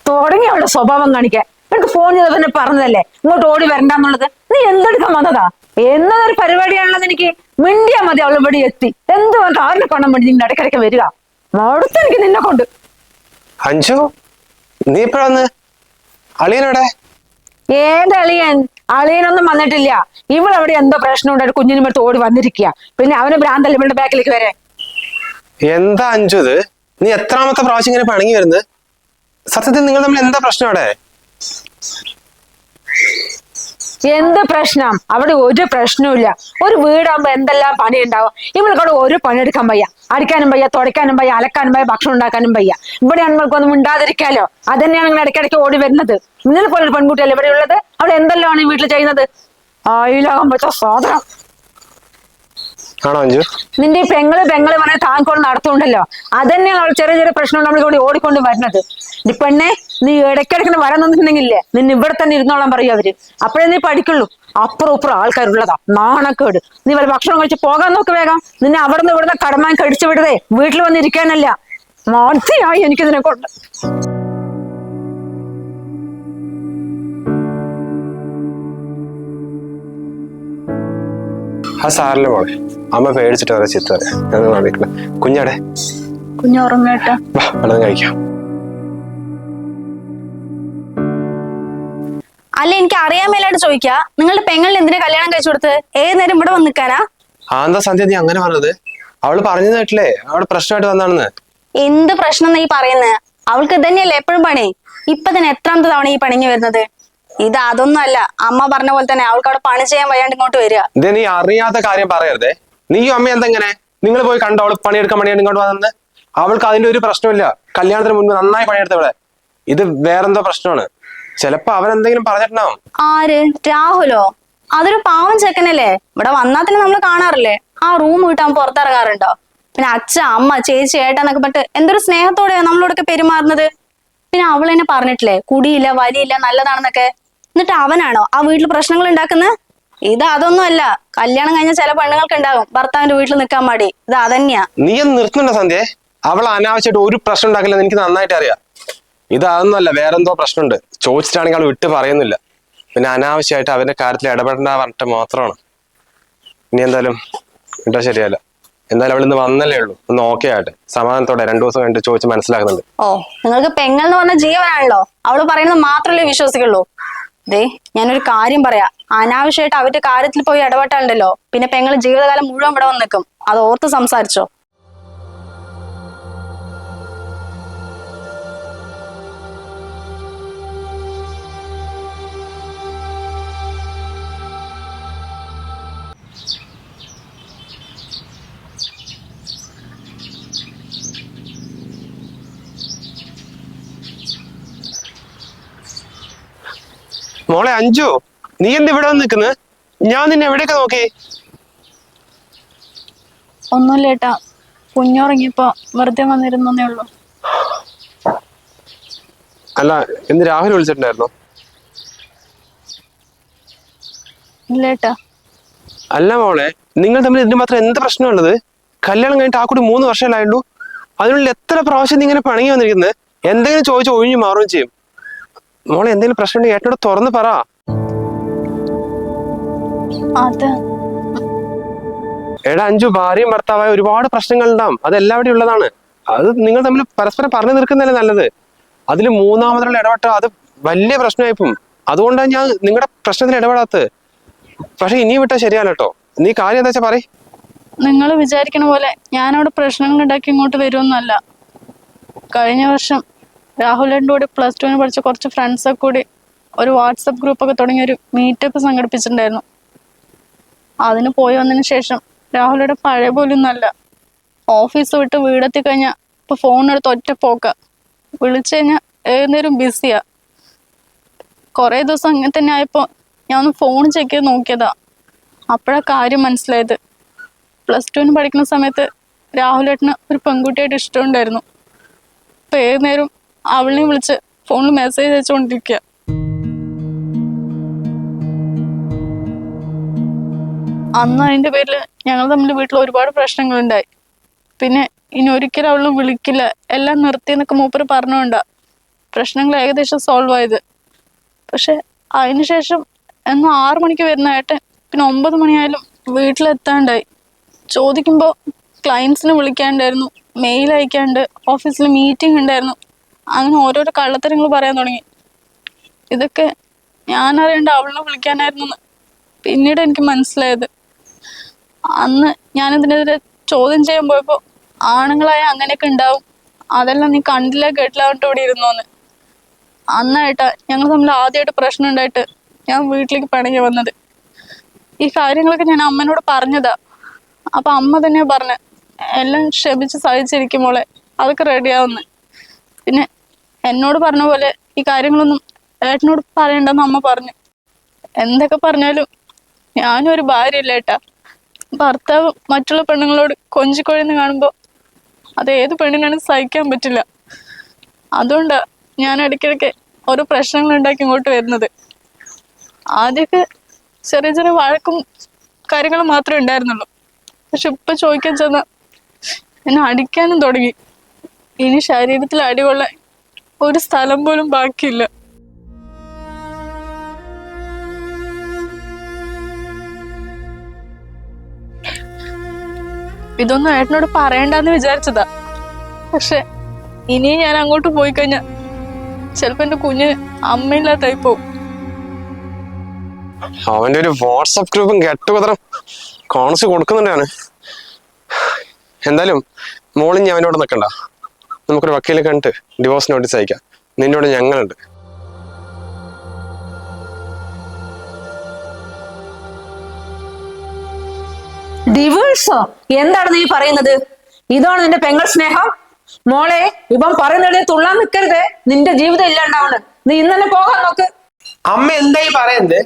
തുടങ്ങി അവളുടെ സ്വഭാവം കാണിക്കാൻ. എനിക്ക് ഫോൺ ചെയ്ത തന്നെ പറഞ്ഞതല്ലേ ഇങ്ങോട്ട് ഓടി വരണ്ടെന്നുള്ളത്. നീ എന്തെടുക്കാൻ വന്നതാ? എന്നതൊരു പരിപാടിയാണുള്ളത്. എനിക്ക് മിണ്ടിയാ മതി അവൾ ഇവിടെ എത്തി. എന്ത് പറഞ്ഞ ആരിനെ കാണാൻ വേണ്ടി നിന്റെ ഇടയ്ക്കിടയ്ക്ക് വരിക? മടുത്തെനിക്ക് നിന്നെ കൊണ്ട്. അഞ്ജു, നീ ഇപ്പഴന്ന് അളിയനോടെ? ഏത് അളിയൻ? അളിയനൊന്നും വന്നിട്ടില്ല. ഇവളവിടെ എന്തോ പ്രശ്നം ഉണ്ടായിട്ട് കുഞ്ഞിനുമടുത്ത് ഓടി വന്നിരിക്കുക. പിന്നെ അവന് ഭ്രാന്തല്ല ഇവളുടെ ബാക്കിലേക്ക് വരെ. എന്താ അഞ്ജു ഇത്? നീ എത്രാമത്തെ പ്രാവശ്യം ഇങ്ങനെ പണങ്ങി വരുന്നത്? സത്യത്തിൽ നിങ്ങൾ തമ്മിൽ എന്താ പ്രശ്നം അവിടെ? എന്ത് പ്രശ്നം? അവിടെ ഒരു പ്രശ്നവുമില്ല. ഒരു വീടാകുമ്പോ എന്തെല്ലാം പണി ഉണ്ടാവും. ഇവൾക്കവിടെ ഒരു പണിയെടുക്കാൻ വയ്യ. അടിക്കാനും വയ്യ, തുടയ്ക്കാനും വയ്യ, അലക്കാനും വയ്യ, ഭക്ഷണം ഉണ്ടാക്കാനും വയ്യ. ഇവിടെയാണ് നമ്മൾക്കൊന്നും ഉണ്ടാതിരിക്കാലോ. അതന്നെയാണ് നിങ്ങൾ ഇടയ്ക്കിടയ്ക്ക് ഓടി വരുന്നത്. നിന്നെ പോലെ ഒരു പെൺകുട്ടിയല്ലേ ഇവിടെ ഉള്ളത്. അവിടെ എന്തെല്ലാം ആണ് ഈ വീട്ടിൽ ചെയ്യുന്നത്? ആയിലാകാൻ പറ്റ സാധനം. ആണോ അഞ്ജു? നിന്റെ ഈ പെങ്ങള് പറഞ്ഞ താങ്കൊണ്ട് നടത്തുന്നുണ്ടല്ലോ. അതന്നെയാണ് അവൾ ചെറിയ ചെറിയ പ്രശ്നം നമ്മൾ കൂടി ഓടിക്കൊണ്ട് വരുന്നത്. ഈ പെണ്ണെ, നീ ഇടയ്ക്കിടയ്ക്ക് വരാൻ നിന്നിട്ടുണ്ടെങ്കിലേ നിന്നെ ഇവിടെ തന്നെ ഇരുന്നോളാൻ പറയും അവര്. അപ്പോഴേ നീ പഠിക്കുള്ളൂ. അപ്പുറം ഇപ്പുറം ആൾക്കാരുള്ളതാ. നാണക്കേട്. നീ വല്ല ഭക്ഷണം കഴിച്ച് പോകാൻ നോക്ക് വേഗം. നിന്നെ അവിടെ നിന്ന് ഇവിടുന്ന് കടമാൻ കടിച്ചു വിടതേ വീട്ടിൽ വന്നിരിക്കാനല്ല. മതിയായി എനിക്കിതിനെ കൊണ്ട്. ആ സാറിലെ മോളെ, അമ്മ പേടിച്ചിട്ട് വരെ ചിത്ത കുഞ്ഞാടെ. കുഞ്ഞുറങ്ങേട്ടാ, വെള്ളം കഴിക്കാം. അല്ല, എനിക്ക് അറിയാൻ മേലായിട്ട് ചോദിക്കാ, നിങ്ങളുടെ പെങ്ങളിൽ എന്തിനാ കല്യാണം കഴിച്ചു കൊടുത്ത്? ഏത് നേരം ഇവിടെ വന്ന് നിൽക്കാനാ? എന്താ സന്ധ്യ നീ അങ്ങനെ പറഞ്ഞത്? അവള് പറഞ്ഞു കേട്ടില്ലേ അവിടെ പ്രശ്നമായിട്ട് വന്നാണെന്ന്. എന്ത് പ്രശ്നം നീ പറയുന്നത്? അവൾക്ക് ഇതന്നെയല്ലേ എപ്പോഴും പണി. ഇപ്പൊ തന്നെ എത്രാമത്തെ തവണ ഈ പണിഞ്ഞു വരുന്നത്? ഇത് അതൊന്നും അല്ല, അമ്മ പറഞ്ഞ പോലെ തന്നെ അവൾക്ക് അവിടെ പണി ചെയ്യാൻ വയ്യാണ്ട് ഇങ്ങോട്ട് വരിക. ഇതേ നീ അറിയാത്ത കാര്യം പറയരുതേ. നീയും അമ്മ എന്തെങ്ങനെ നിങ്ങൾ പോയി കണ്ടോ അവള് പണിയെടുക്കാൻ പണിയായിട്ട് ഇങ്ങോട്ട് വന്നത്? അവൾക്ക് അതിന്റെ ഒരു പ്രശ്നമില്ല. കല്യാണത്തിന് മുൻപ് നന്നായി പണിയെടുത്തവളെ. ഇത് വേറെന്തോ പ്രശ്നമാണ്. ചിലപ്പോ അവരെന്തെങ്കിലും പറഞ്ഞിട്ടുണ്ടാവും. ആര്? രാഹുലോ? അതൊരു പാവം ചെക്കനല്ലേ. ഇവിടെ വന്നാൽ തന്നെ നമ്മൾ കാണാറില്ലേ, ആ റൂം വിട്ടാൻ പുറത്തിറങ്ങാറുണ്ടോ? പിന്നെ അച്ഛ, അമ്മ, ചേച്ചി, ഏട്ടാന്നൊക്കെ പറഞ്ഞിട്ട് എന്തൊരു സ്നേഹത്തോടെയാ നമ്മളോടൊക്കെ പെരുമാറുന്നത്. പിന്നെ അവൾ എന്നെ പറഞ്ഞിട്ടില്ലേ കുടിയില്ല, വലിയില്ല, നല്ലതാണെന്നൊക്കെ. എന്നിട്ട് അവനാണോ ആ വീട്ടിൽ പ്രശ്നങ്ങൾ ഉണ്ടാക്കുന്നത്? ഇത് അതൊന്നും അല്ല. കല്യാണം കഴിഞ്ഞ ചില പെണ്ണുങ്ങൾക്ക് ഉണ്ടാകും ഭർത്താവിന്റെ വീട്ടിൽ നിൽക്കാൻ മടി. ഇത് അതന്നെയാ. നീ എന്ന് നിർത്തുന്നുണ്ടോ സന്ധ്യ? അവൾ അനാവശ്യമായിട്ട് ഒരു പ്രശ്നം ഉണ്ടാക്കില്ലെന്ന് എനിക്ക് നന്നായിട്ട് അറിയാം. ഇത് അതൊന്നും അല്ല, വേറെന്തോ പ്രശ്നമുണ്ട്. ചോദിച്ചിട്ടാണെങ്കിൽ അവൾ വിട്ട് പറയുന്നില്ല. പിന്നെ അനാവശ്യമായിട്ട് അവന്റെ കാര്യത്തിൽ ഇടപെടേണ്ട പറഞ്ഞിട്ട് മാത്രമാണ്. ഇനി എന്തായാലും ഇട്ടാ ശരിയല്ല. എന്തായാലും അവൾ ഇന്ന് വന്നല്ലേ ഉള്ളൂ. ഒന്ന് ഓക്കെ ആയിട്ട് സമാധാനത്തോടെ 2 ദിവസം കഴിഞ്ഞിട്ട് ചോദിച്ച് മനസ്സിലാക്കുന്നുണ്ട്. ഓ, നിങ്ങൾക്ക് പെങ്ങൾ എന്ന് പറഞ്ഞ ജീവനാണല്ലോ. അവള് പറയുന്നത് മാത്രമല്ലേ വിശ്വസിക്കുള്ളൂ. ദേ, ഞാനൊരു കാര്യം പറയാം. അനാവശ്യമായിട്ട് അവരുടെ കാര്യത്തിൽ പോയി ഇടപെട്ടാലുണ്ടല്ലോ, പിന്നെ പെങ്ങൾ ജീവിതകാലം മുഴുവൻ ഇവിടെ വന്ന് നിൽക്കും. അത് ഓർത്ത് സംസാരിച്ചോ. മോളെ അഞ്ജു, നീ എന്ത് ഇവിടെ വന്ന് നിൽക്കുന്നത്? ഞാൻ നിന്നെ എവിടെയൊക്കെ നോക്കി. ഒന്നുമില്ല ഏട്ടാ, കുഞ്ഞുറങ്ങിയപ്പോ വെറുതെ വന്നിരുന്നേ ഉള്ളൂ. അല്ല, എന്ത് രാഹുൽ വിളിച്ചിട്ടുണ്ടായിരുന്നോ? ഇല്ല ഏട്ടാ. അല്ല മോളെ, നിങ്ങൾ തമ്മിൽ ഇതിന് മാത്രം എന്ത് പ്രശ്നമുള്ളത്? കല്യാണം കഴിഞ്ഞിട്ട് ആ കൂടി 3 വർഷമല്ലായുള്ളൂ. അതിനുള്ളിൽ എത്ര പ്രാവശ്യം നീ ഇങ്ങനെ പണങ്ങി വന്നിരിക്കുന്നത്? എന്തെങ്കിലും ചോദിച്ച് ഒഴിഞ്ഞു മാറുകയും ചെയ്യും. മോളെ, എന്തെങ്കിലും പ്രശ്നം ഉണ്ടെങ്കിൽ ഏട്ടനോട് തുറന്ന് പറ. എടാ അഞ്ജു, ഭാര്യയും ഭർത്താവായ ഒരുപാട് പ്രശ്നങ്ങൾ ഉണ്ടാവും. അത് എല്ലാവരുടെയും ഉള്ളതാണ്. അത് നിങ്ങൾ തമ്മിൽ പരസ്പരം പറഞ്ഞു നിൽക്കുന്നതല്ലേ നല്ലത്. അതിൽ മൂന്നാമതുള്ള ഇടപെട്ട അത് വലിയ പ്രശ്നമായിപ്പോ. അതുകൊണ്ടാണ് ഞാൻ നിങ്ങളുടെ പ്രശ്നത്തിൽ ഇടപെടാത്തത്. പക്ഷെ ഇനി വിട്ടാൽ ശരിയല്ല കേട്ടോ. നീ കാര്യം എന്താ വെച്ചാ പറ. നിങ്ങൾ വിചാരിക്കണ പോലെ ഞാനവിടെ പ്രശ്നങ്ങൾ ഉണ്ടാക്കി ഇങ്ങോട്ട് വരുമെന്നല്ല. കഴിഞ്ഞ വർഷം രാഹുലിൻ്റെ കൂടെ +2 പഠിച്ച കുറച്ച് ഫ്രണ്ട്സൊക്കെ കൂടി ഒരു വാട്സപ്പ് ഗ്രൂപ്പൊക്കെ തുടങ്ങി ഒരു മീറ്റപ്പ് സംഘടിപ്പിച്ചിട്ടുണ്ടായിരുന്നു. അതിന് പോയി വന്നതിന് ശേഷം രാഹുലിയുടെ പഴയ പോലൊന്നല്ല. ഓഫീസ് വിട്ട് വീടെത്തി കഴിഞ്ഞാൽ ഇപ്പൊ ഫോണെടുത്ത് ഒറ്റ പോക്ക. വിളിച്ചു കഴിഞ്ഞാൽ ഏതുനേരം ബിസിയാ. കുറേ ദിവസം അങ്ങനെ തന്നെ ആയപ്പോൾ ഞാൻ ഒന്ന് ഫോൺ ചെക്ക് ചെയ്ത് നോക്കിയതാ. അപ്പോഴാ കാര്യം മനസ്സിലായത്. +2 പഠിക്കുന്ന സമയത്ത് രാഹുലേട്ടന് ഒരു പെൺകുട്ടിയായിട്ട് ഇഷ്ടമുണ്ടായിരുന്നു. ഇപ്പൊ ഏതുനേരം അവളിനെ വിളിച്ച് ഫോണിൽ മെസ്സേജ് അയച്ചുകൊണ്ടിരിക്കുക. അന്ന് അതിന്റെ പേരിൽ ഞങ്ങൾ തമ്മിൽ വീട്ടിൽ ഒരുപാട് പ്രശ്നങ്ങളുണ്ടായി. പിന്നെ ഇനി ഒരിക്കലും അവള് വിളിക്കില്ല, എല്ലാം നിർത്തിയെന്നൊക്കെ മൂപ്പര് പറഞ്ഞുകൊണ്ടാ പ്രശ്നങ്ങൾ ഏകദേശം സോൾവ് ആയത്. പക്ഷെ അതിനുശേഷം എന്നും 6 മണിക്ക് വരുന്ന ഏട്ടൻ പിന്നെ 9 മണിയായാലും വീട്ടിലെത്താണ്ടായി. ചോദിക്കുമ്പോൾ ക്ലയൻസിനെ വിളിക്കാണ്ടായിരുന്നു, മെയിൽ അയക്കാണ്ട്, ഓഫീസിൽ മീറ്റിംഗ് ഉണ്ടായിരുന്നു, അങ്ങനെ ഓരോരോ കള്ളത്തരങ്ങൾ പറയാൻ തുടങ്ങി. ഇതൊക്കെ ഞാൻ അറിയേണ്ട അവളിനെ വിളിക്കാനായിരുന്നു പിന്നീട് എനിക്ക് മനസ്സിലായത്. അന്ന് ഞാനിതിനെതിരെ ചോദ്യം ചെയ്യാൻ പോയപ്പോൾ ആണുങ്ങളായ അങ്ങനെയൊക്കെ ഉണ്ടാവും, അതെല്ലാം നീ കണ്ടില്ല കേട്ടില്ലാണ്ട് ഇവിടെ ഇരുന്നോന്ന്. അന്നായിട്ടാ ഞങ്ങൾ തമ്മിൽ ആദ്യമായിട്ട് പ്രശ്നം ഉണ്ടായിട്ട് ഞാൻ വീട്ടിലേക്ക് പിണങ്ങി വന്നത്. ഈ കാര്യങ്ങളൊക്കെ ഞാൻ അമ്മനോട് പറഞ്ഞതാ. അപ്പൊ അമ്മ തന്നെയാ പറഞ്ഞ എല്ലാം ക്ഷമിച്ച് സഹിച്ചിരിക്കും മോളെ, അതൊക്കെ റെഡിയാവുന്ന്. പിന്നെ എന്നോട് പറഞ്ഞ പോലെ ഈ കാര്യങ്ങളൊന്നും ഏട്ടനോട് പറയണ്ടെന്ന് അമ്മ പറഞ്ഞു. എന്തൊക്കെ പറഞ്ഞാലും ഞാനും ഒരു ഭാര്യയല്ല ഏട്ടാ. ഭർത്താവ് മറ്റുള്ള പെണ്ണുങ്ങളോട് കൊഞ്ചിക്കൊഴിന്ന് കാണുമ്പോൾ അത് ഏത് പെണ്ണിനാണ് സഹിക്കാൻ പറ്റില്ല. അതുകൊണ്ടാ ഞാൻ ഇടയ്ക്കിടയ്ക്ക് ഓരോ പ്രശ്നങ്ങൾ ഉണ്ടാക്കി ഇങ്ങോട്ട് വരുന്നത്. ആദ്യമൊക്കെ ചെറിയ ചെറിയ വഴക്കും കാര്യങ്ങളും മാത്രമേ ഉണ്ടായിരുന്നുള്ളൂ. പക്ഷെ ഇപ്പൊ ചോദിക്കാൻ ചെന്ന എന്നെ അടിക്കാനും തുടങ്ങി. ഇനി ശരീരത്തിൽ അടികൊള്ളാൻ ഒരു സ്ഥലം പോലും ബാക്കിയില്ല. ഇതൊന്നും ഏട്ടനോട് പറയണ്ടെന്ന് വിചാരിച്ചതാ. പക്ഷെ ഇനി ഞാൻ അങ്ങോട്ട് പോയി കഴിഞ്ഞാ ചിലപ്പോ എന്റെ കുഞ്ഞിന് അമ്മയില്ലാത്തായി പോവും. അവന്റെ ഒരു വാട്സപ്പ് ഗ്രൂപ്പും ഗെറ്റുഗതറും കോൺസ് കൊടുക്കുന്നുണ്ടാണ്. എന്തായാലും മോളിഞ്ഞ് അവനോട് നിൽക്കണ്ട, നമുക്കൊരു വക്കീലെ കണ്ടിട്ട് ഡിവോഴ്സ് നോട്ടീസ് അയക്കാം. നിന്നോട് ഞങ്ങളുണ്ട്. ഡിവോഴ്സോ? എന്താണ് നീ പറയുന്നത്? ഇതാണ് നിന്റെ പെങ്ങൾ സ്നേഹം? മോളെ, ഇപ്പം പറയുന്നത് തുള്ളാൻ നിൽക്കരുത്. നിന്റെ ജീവിതം ഇല്ലാണ്ടാവണ്. നീ ഇന്ന് തന്നെ പോകാൻ നോക്ക്. അമ്മ എന്തായി പറയുന്നത്?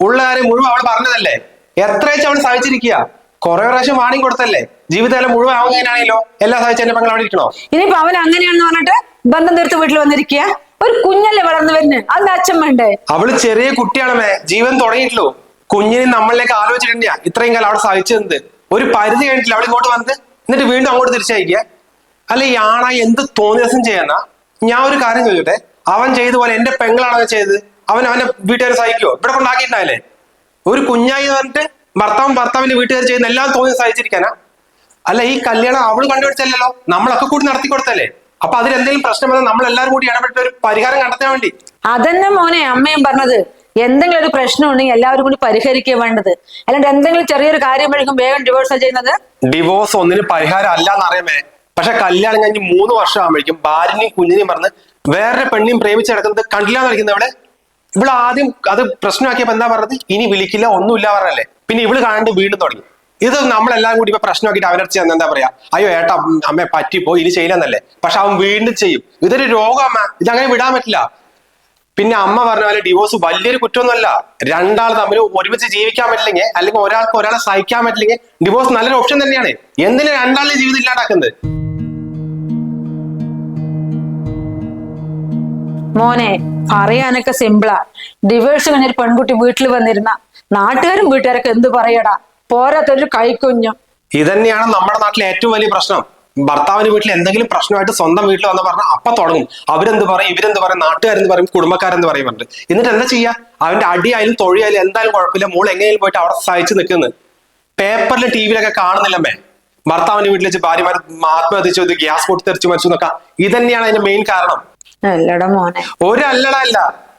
ഉള്ള കാര്യം മുഴുവൻ അവള് പറഞ്ഞതല്ലേ? എത്രയാഴ്ച അവള് സഹിച്ചിരിക്കുക? കുറെ പ്രാവശ്യം വാണിംഗ് കൊടുത്തല്ലേ? ജീവിതകാലം മുഴുവൻ ആവുന്നതിനാണല്ലോ എല്ലാം സഹിച്ച എന്റെ പെങ്ങൾ അവിടെ ഇരിക്കണോ? ഇനിയിപ്പോ അവൻ അങ്ങനെയാണെന്ന് പറഞ്ഞിട്ട് ബന്ധം തീർത്ത് വീട്ടിൽ വന്നിരിക്കുക? ഒരു കുഞ്ഞല്ലേ വളർന്നു വരുന്നത്, അതിന്റെ അച്ഛൻ വേണ്ടേ? അവള് ചെറിയ കുട്ടിയാണമേ, ജീവൻ തുടങ്ങിയിട്ടുള്ളൂ. കുഞ്ഞിനെ നമ്മളിലേക്ക് ആലോചിച്ചിട്ടുണ്ടാ ഇത്രയും കാലം അവിടെ സഹിച്ചത്. ഒരു പരിധി കഴിഞ്ഞിട്ടില്ല അവൾ ഇങ്ങോട്ട് വന്നത്, എന്നിട്ട് വീണ്ടും അങ്ങോട്ട് തിരിച്ചയക്കുക. അല്ല, ഈ ആണായി എന്ത് തോന്നിയ ദിവസം ചെയ്യാനാ? ഞാൻ ഒരു കാര്യം ചോദിക്കട്ടെ, അവൻ ചെയ്ത പോലെ എന്റെ പെങ്ങളാണ് ചെയ്തത്, അവന്റെ വീട്ടുകാർ സഹിക്കുവോ? ഇവിടെ കൊണ്ടാക്കിയിട്ടുണ്ടായില്ലേ? ഒരു കുഞ്ഞായി പറഞ്ഞിട്ട് ഭർത്താവിന്റെ വീട്ടുകാർ ചെയ്യുന്ന എല്ലാം തോന്നി സഹിച്ചിരിക്കാനാ? അല്ല, ഈ കല്യാണം അവള് കണ്ടുപിടിച്ചല്ലോ, നമ്മളൊക്കെ കൂടി നടത്തി കൊടുത്തല്ലേ? അപ്പൊ അതിലെന്തെങ്കിലും പ്രശ്നം വന്നാൽ നമ്മൾ എല്ലാവരും കൂടി ഇടപെട്ട് ഒരു പരിഹാരം കണ്ടെത്താൻ വേണ്ടി. അതന്നെ മോനെ അമ്മയും പറഞ്ഞത്. എന്തെങ്കിലും ഒരു പ്രശ്നം ഉണ്ടെങ്കിൽ എല്ലാവരും കൂടി പരിഹരിക്കുക വേണ്ടത്, അല്ലാണ്ട് എന്തെങ്കിലും ചെറിയൊരു കാര്യം വഴിക്കും വേഗം ഡിവോഴ്സ് ചെയ്യുന്നത്. ഡിവോഴ്സ് ഒന്നിന് പരിഹാരം അല്ലാന്ന് അറിയാമേ. പക്ഷെ കല്യാണം കഴിഞ്ഞ് 3 വർഷം ആകുമ്പോഴേക്കും ഭാര്യനെയും കുഞ്ഞിനെയും പറഞ്ഞ് വേറെ പെണ്ണിയും പ്രേമിച്ച് കിടക്കുന്നത് കണ്ടില്ലാന്ന് കളിക്കുന്നത് ഇവിടെ. ഇവിടെ ആദ്യം അത് പ്രശ്നമാക്കിയപ്പോ എന്താ പറഞ്ഞത്? ഇനി വിളിക്കില്ല, ഒന്നുമില്ല പറഞ്ഞല്ലേ. പിന്നെ ഇവള് കാണാണ്ട് വീണ്ടും തുടങ്ങി. ഇത് നമ്മളെല്ലാം കൂടി ഇപ്പൊ പ്രശ്നമാക്കിയിട്ട് അവനർച്ച എന്താ പറയാ, അയ്യോ ഏട്ടാ അമ്മ പറ്റിപ്പോ ഇനി ചെയ്യില്ലെന്നല്ലേ. പക്ഷെ അവൻ വീണ്ടും ചെയ്യും. ഇതൊരു രോഗം അമ്മ, ഇതങ്ങനെ വിടാൻ പറ്റില്ല. പിന്നെ അമ്മ പറഞ്ഞ പോലെ ഡിവോഴ്സ് വലിയൊരു കുറ്റമൊന്നുമല്ല. രണ്ടാൾ തമ്മിൽ ഒരുമിച്ച് ജീവിക്കാൻ പറ്റില്ലെങ്കിൽ, അല്ലെങ്കിൽ ഒരാൾക്ക് ഒരാളെ സഹിക്കാൻ പറ്റില്ലെങ്കിൽ ഡിവോഴ്സ് നല്ലൊരു ഓപ്ഷൻ തന്നെയാണ്. എന്തിനാ രണ്ടാളുടെ ജീവിതം ഇല്ലാണ്ടാക്കുന്നത്? മോനെ, പറയാനൊക്കെ സിമ്പിളാ. ഡിവോഴ്സ് കഴിഞ്ഞൊരു പെൺകുട്ടി വീട്ടിൽ വന്നിരുന്ന നാട്ടുകാരും വീട്ടുകാരൊക്കെ എന്ത് പറയടാ, പോരാത്തൊരു കൈക്കുഞ്ഞും. ഇതന്നെയാണ് നമ്മുടെ നാട്ടിലെ ഏറ്റവും വലിയ പ്രശ്നം. ഭർത്താവിന്റെ വീട്ടിൽ എന്തെങ്കിലും പ്രശ്നമായിട്ട് സ്വന്തം വീട്ടിൽ വന്ന് പറഞ്ഞാൽ അപ്പൊ തുടങ്ങും അവരെന്ത് പറയും, ഇവരെന്ത് പറയും, നാട്ടുകാരെന്ത് പറയും, കുടുംബക്കാരെന്ത് പറയും പറഞ്ഞിട്ട്. എന്നിട്ട് എന്താ ചെയ്യാ? അവന്റെ അടിയായാലും തൊഴിയായാലും എന്തായാലും കുഴപ്പമില്ല, മോൾ എങ്ങനെയും പോയിട്ട് അവിടെ സഹിച്ചു നിൽക്കുന്നത്. പേപ്പറിലും ടിവിയിലൊക്കെ കാണുന്നില്ലമ്മേ, ഭർത്താവിന്റെ വീട്ടിൽ വെച്ച് ഭാര്യമാർ ആത്മഹത്യ ചെയ്തു, ഗ്യാസ് പൊട്ടിത്തെറിച്ച് മരിച്ചു എന്നൊക്കെ. ഇതന്നെയാണ് അതിന്റെ മെയിൻ കാരണം. അല്ലടാ മോനെ. ഒരല്ലട അല്ല,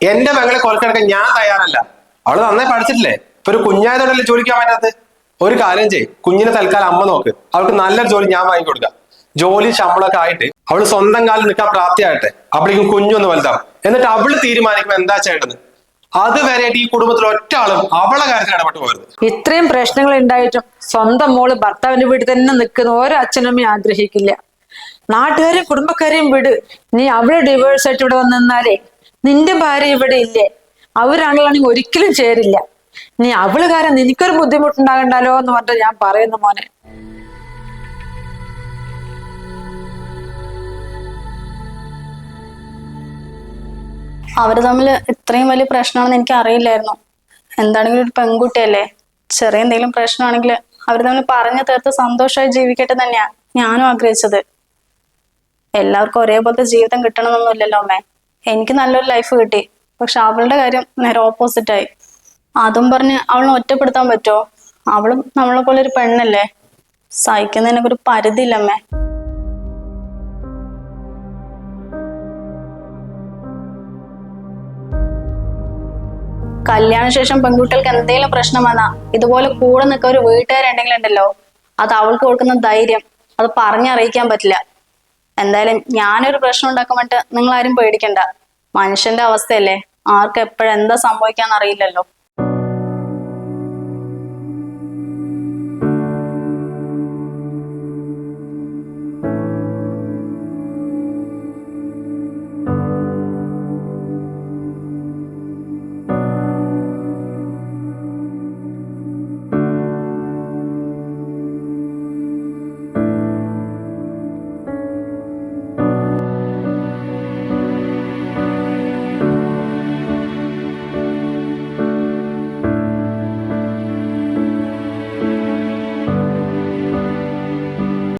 എന്റെ മകളെ കൊലക്കെടുക്കാൻ ഞാൻ തയ്യാറല്ല. അവള് നന്നായി പഠിച്ചിട്ടില്ലേ? ഇപ്പൊ ഒരു കുഞ്ഞായതോടല്ലേ ജോലിക്കാൻ പറ്റാത്തത്? ഒരു കാര്യം ചെയ്യും, കുഞ്ഞിനെ തൽക്കാലം അമ്മ നോക്ക്, അവൾക്ക് നല്ലൊരു ജോലി ഞാൻ വാങ്ങിക്കൊടുക്കാം. ജോലി ശമ്പളമൊക്കെ ആയിട്ട് അവള് സ്വന്തം കാലിൽ നിൽക്കാൻ പ്രാപ്തിയാകട്ടെ. അപ്പോഴേക്കും കുഞ്ഞൊന്ന് വലുതാവും. എന്നിട്ട് അവള് തീരുമാനിക്കുമ്പോ എന്താ ചെയ്യേണ്ടത്. അതുവരെയായിട്ട് ഈ കുടുംബത്തിൽ ഒറ്റ ആളും അവളെ കാര്യത്തിൽ ഇടപെട്ട് പോകരുത്. ഇത്രയും പ്രശ്നങ്ങൾ ഉണ്ടായിട്ടും സ്വന്തം മോള് ഭർത്താവിന്റെ വീട്ടിൽ തന്നെ നിൽക്കുന്ന ഓരോ അച്ഛനമ്മയും ആഗ്രഹിക്കില്ല. നാട്ടുകാരെയും കുടുംബക്കാരെയും വിട്. നീ അവളെ ഡിവോഴ്സ് ആയിട്ട് ഇവിടെ വന്ന് നിന്നാലേ നിന്റെ ഭാര്യ ഇവിടെ ഇല്ലേ, അവരാണെങ്കിലാണെങ്കിൽ ഒരിക്കലും ചേരില്ല. നീ അവള് കാരണം നിനക്കൊരു ബുദ്ധിമുട്ടുണ്ടാകണ്ടല്ലോ എന്ന് പറഞ്ഞിട്ട് ഞാൻ പറയുന്നു മോനെ. അവര് തമ്മിൽ ഇത്രയും വലിയ പ്രശ്നമാണെന്ന് എനിക്ക് അറിയില്ലായിരുന്നു. എന്താണെങ്കിലും ഒരു പെൺകുട്ടിയല്ലേ, ചെറിയ എന്തെങ്കിലും പ്രശ്നമാണെങ്കിൽ അവർ തമ്മിൽ പറഞ്ഞു തീർത്ത് സന്തോഷമായി ജീവിക്കട്ടെ തന്നെയാ ഞാനും ആഗ്രഹിച്ചത്. എല്ലാവർക്കും ഒരേപോലത്തെ ജീവിതം കിട്ടണമെന്നൊന്നുമില്ലല്ലോ അമ്മേ. എനിക്ക് നല്ലൊരു ലൈഫ് കിട്ടി. പക്ഷെ അവളുടെ കാര്യം നേരെ ഓപ്പോസിറ്റായി. അതും പറഞ്ഞ് അവളെ ഒറ്റപ്പെടുത്താൻ പറ്റുമോ? അവളും നമ്മളെ പോലെ ഒരു പെണ്ണല്ലേ. സഹിക്കുന്നതിനൊക്കെ ഒരു പരിധിയില്ലമ്മേ. കല്യാണശേഷം പെൺകുട്ടികൾക്ക് എന്തെങ്കിലും പ്രശ്നം വന്നാ ഇതുപോലെ കൂടെ നിൽക്കുക ഒരു വീട്ടുകാരുണ്ടെങ്കിലും ഉണ്ടല്ലോ, അത് അവൾക്ക് കൊടുക്കുന്ന ധൈര്യം അത് പറഞ്ഞറിയിക്കാൻ പറ്റില്ല. എന്തായാലും ഞാനൊരു പ്രശ്നം ഉണ്ടാക്കാൻ വേണ്ടിട്ട് നിങ്ങൾ ആരും പേടിക്കണ്ട. മനുഷ്യന്റെ അവസ്ഥയല്ലേ, ആർക്ക് എപ്പോഴെന്താ സംഭവിക്കാന്ന് അറിയില്ലല്ലോ.